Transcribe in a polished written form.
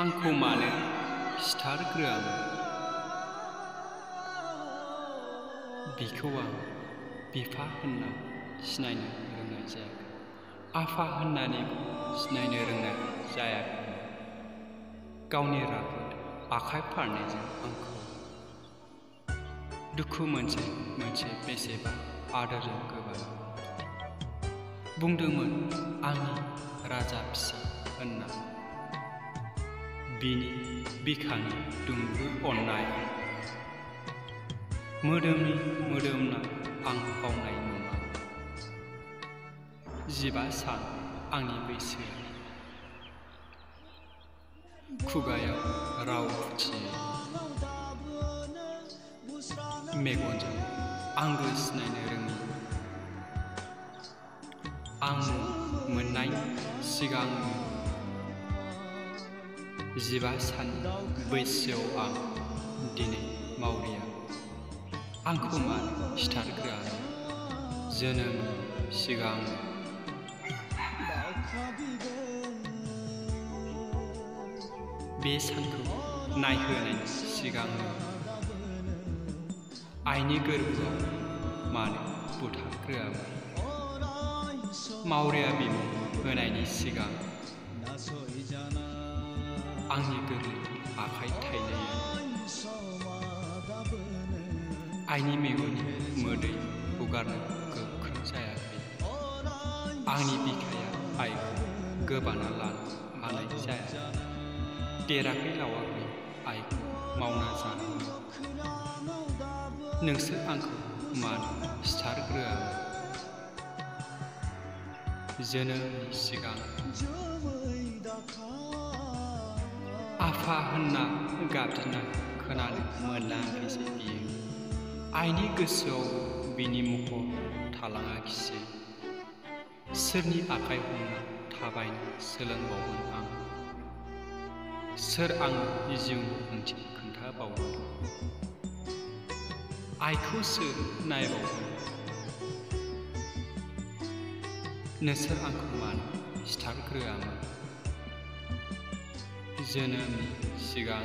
आंखौ मानो सिथारग्रोआमोन? बिखौ आं बिफा होनना सिनायनो रोंनाय जायाखै, आफा होननानै सिनायनो रोंनाय जायाखै। गावनि राफोद आखाइ फारनैजों आंखौ दुखु मोनसे मोनसे बेसेबा आदरजों गोबानो बुंदोंमोन आंनि राजा फिसा होनना। बिनि बिखानि दुंब्रुद अननाय मोदोमनि मोदोमना आं बावनाय नङा। 15 सान आंनि बैसोआ, खुगायाव राव फुथियो, मेगनजों आंबो सिनायनो रोङि। आं मोननाय सिगांनो 15 सान बैसोआव आं दिनै मावरिया। आंखौ मानो सिथारग्रोआमोन जोनोमनि सिगां? बे सानखौ नायहोनायनि सिगांनो आइनि गोरबोआव मानो बुथारग्रोआमोन? मावरिया बिमुं होनायनि सिगां आंनि गोरलै आखाइ थाइनैया आइनि मेगननि मोदै हुगारनो गोख्रों जायाखै। आंनि बिखाया आइखौ गोबाना लानो हानाय जायाखै। देराखै लावाखै आइखौ मावना जानांगौ। नोंसोर आंखौ मानो सिथारग्रोआमोन जोनोमनि सिगां? आफा होनना गाबज्रिना खोनानो मोनलाङाखैसै बियो? आइनि गोसोआव बिनि महर थालाङाखिसै? सोरनि आखाइ हमना थाबायनो सोलोंबावगोन आं? सोर आंनो जिउनि ओंथि खोन्थाबावगोन? आइखौ सोर नायबावगोन? नोंसोर आंखौ मानो सिथारग्रोआमोन जोनोमनि सिगां?